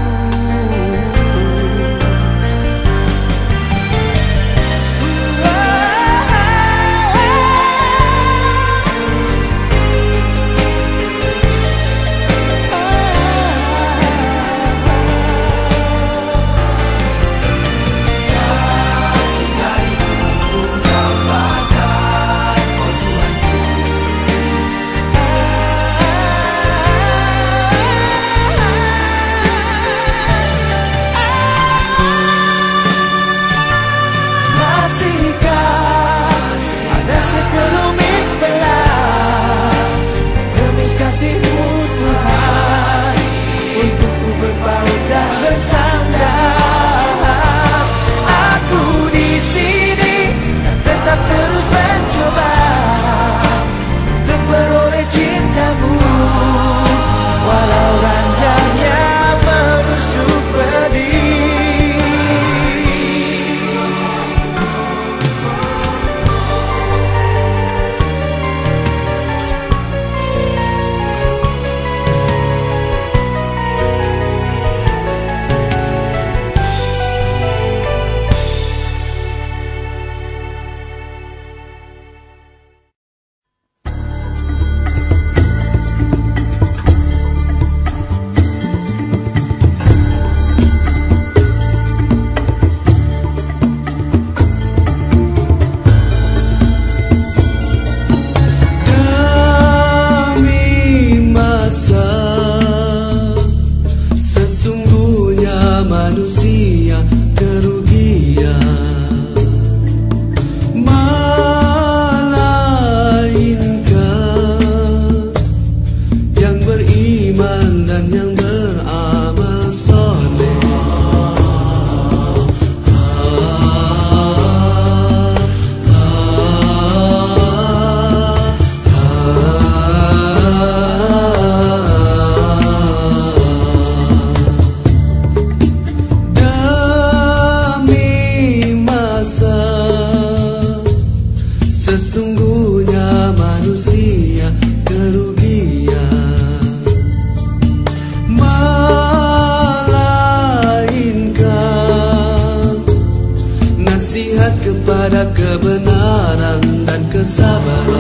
Kepada kebenaran dan kesabaran.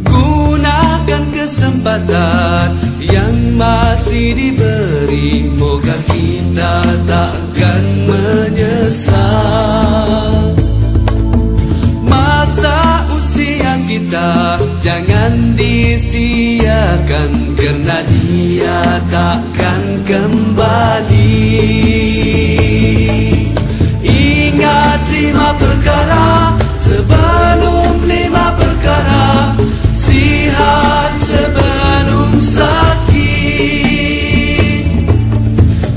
Gunakan kesempatan yang masih diberi, moga kita takkan menyesal. Masa usia kita jangan disia-siakan, karena dia takkan kembali. Ingat 5 perkara sebelum 5 perkara, sihat sebelum sakit,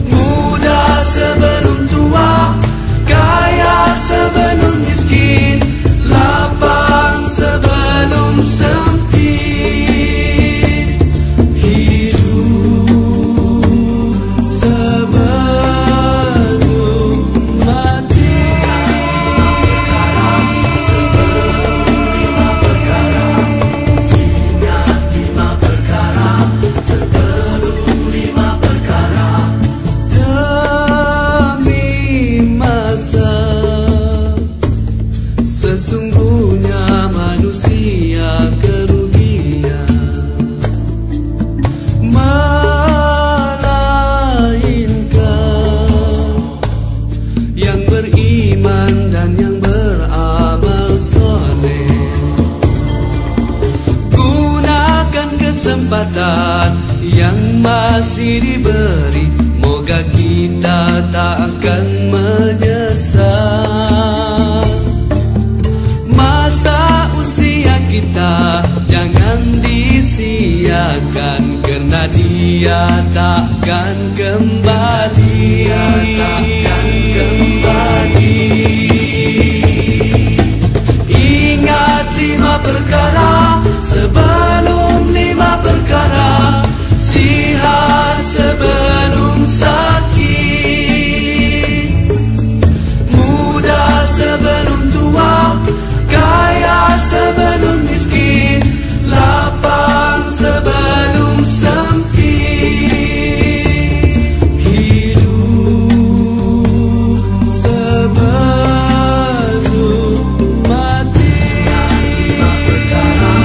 muda sebelum tua, kaya sebelum miskin, lapang sebelum sempit, hidup sebelum mati. Sebelum 5 perkara, ingat kembali. Ingat 5 perkara sebelum 5 perkara. Sihat sebelum sakit, muda sebelum tua, kaya sebelum miskin, lapang sebelum sempit, hidup sebelum mati. 5 perkara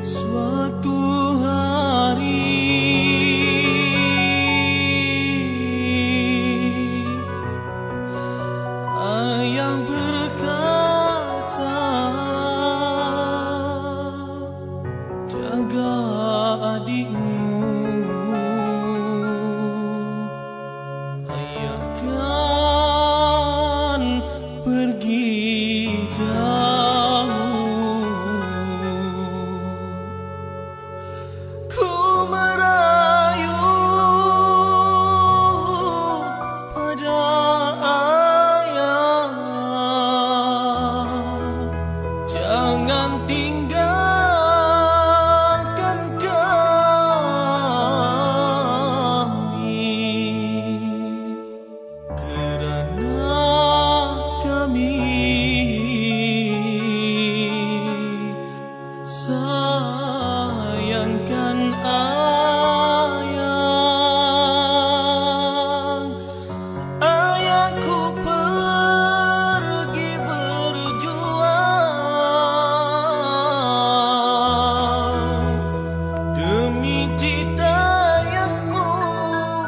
Suatu hari ayah berkata, jaga adikmu, ayah kan pergi jauh. Ku merayu pada ayah, jangan tinggalkan kami, kerana kami sayangkan ayah. Ayahku pergi berjuang demi cita yang murni,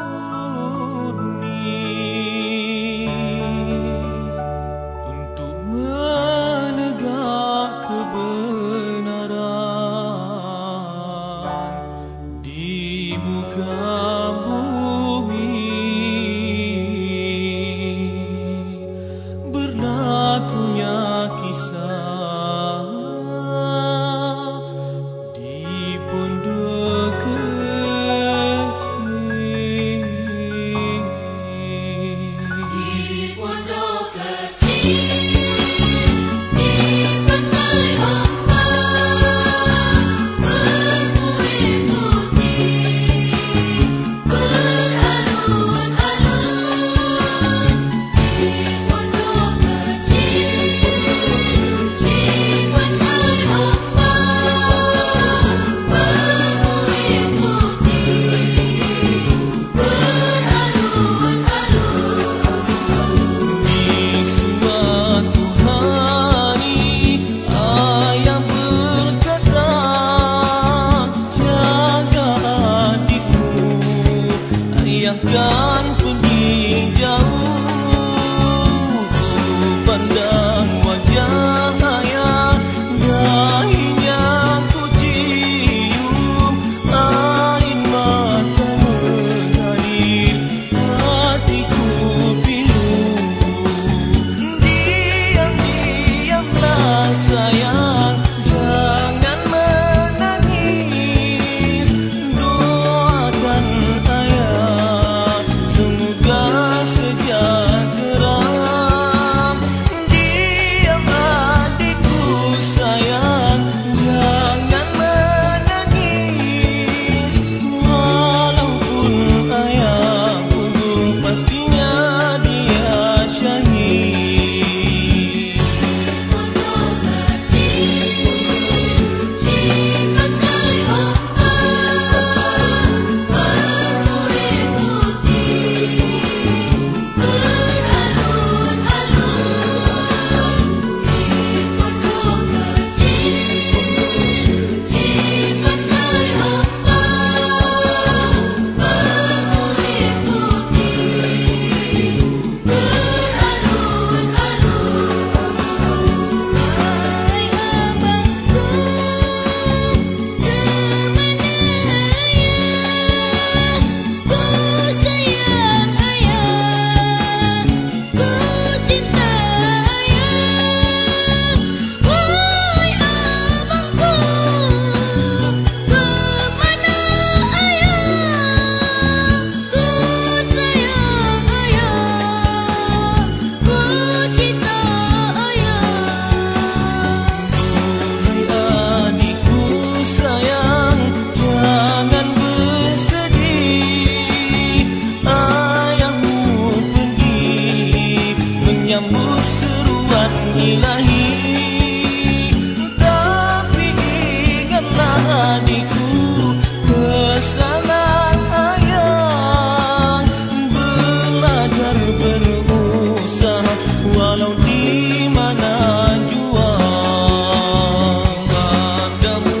untuk menegak kebenaran di muka bumi. Berlakunya kisah di pondok kecil. Di pondok kecil, di pantai ombak, bermuim putih, beralun-alun. Di pondok kecil, di pantai ombak, bermuim putih, beralun-alun. Di suatu hari ayah berkata, jaga adikmu, ayah kan pergi jauh. Ku pandang wajah ayah, dahinya ku cium, air mata mengalir, hatiku pilu. Diam-diamlah sayang, jangan menangis, doakan ayah semoga sejahtera. Diam adikku sayang, jangan menangis, walaupun ayah bunuh pastinya dia syahid. Pondok kecil, di pantai ombak, bermuim putih, beralun-alun. Di pondok kecil, di pantai ombak, bermuim putih, beralun-alun. Hai abangku, kemana ayah? Ku sayang ayah, ku cinta ayah. Wahai abangku, kemana ayah? Ku sayang ayah, ku cinta ayah. Hai adikku sayang, jangan bersedih, ayahmu pergi menyambut seruan ilahi. Tapi ingatlah adikku, pesanan ayah, belajar berusaha walau di mana jua. Padamu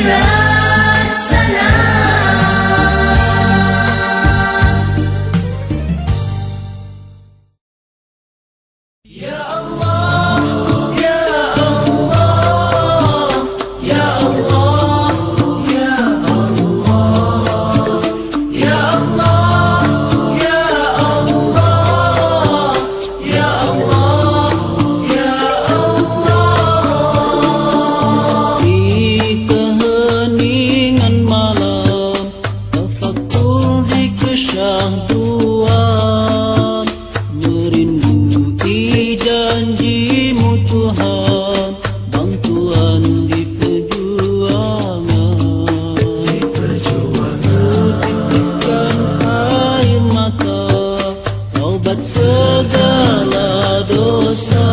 terlaksana. Segala dosa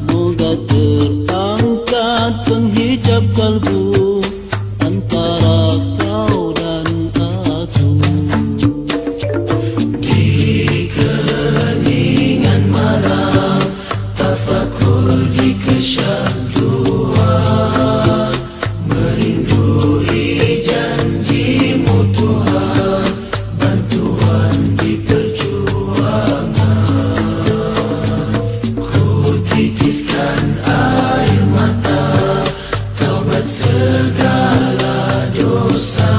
moga terangkat penghijab kalbu antara kau dan aku. Di keheningan malam tafakur di kesyahduan, merindui janjimu Tuhan, bantuan di titiskan air mata, taubat segala dosa,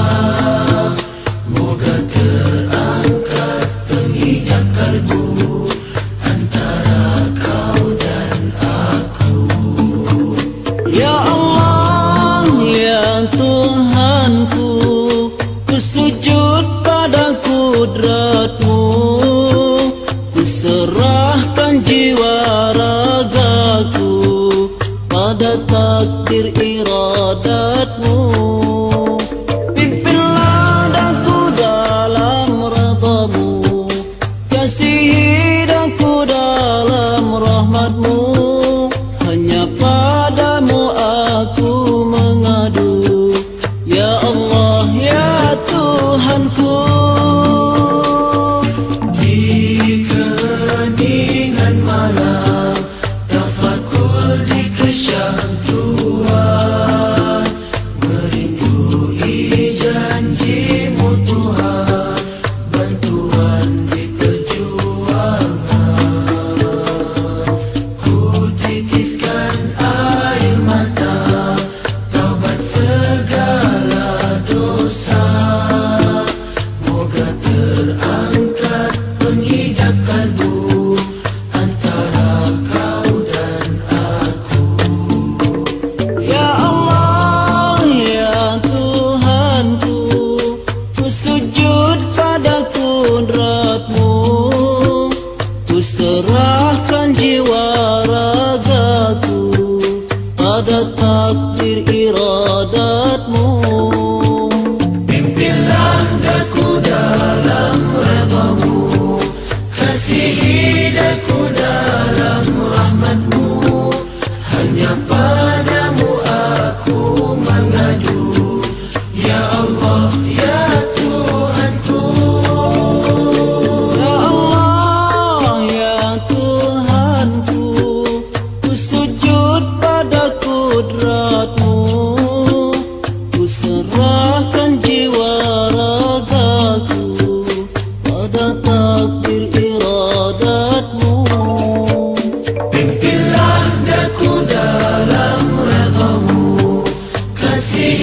moga terangkat penghijab kalbu antara kau dan aku. Ya Allah, ya Tuhanku, ku sujud pada kudrat-Mu, ku serahkan jiwa ragaku pada takdir iradat-Mu. Pimpinlah daku dalam redha-Mu, kasihi daku dalam rahmat-Mu. Hanya padamu aku mengadu, ya Allah, ya Tuhanku. Di keheningan malam tafakur di kesyahduan, merindui janjimu Tuhan, bantuan di perjuangan. Ku titiskan air mata, taubat segala dosa, moga terangkat penghijab kalbu antara kau dan aku. Ya Allah, ya Tuhanku, ku sujud pada kudrat-Mu, ku serahkan jiwa ragaku pada takdir iradat-Mu. Pimpinlah daku dalam redha-Mu, kasihi daku dalam rahmat-Mu. Hanya padamu aku mengadu, ya Allah, ya Tuhanku. Ya Allah, ya Tuhanku, ku sujud pada kudrat-Mu, ku serahkan jiwa ragaku pada takdir iradat-Mu. Pimpinlah daku dalam redha-Mu, kasihi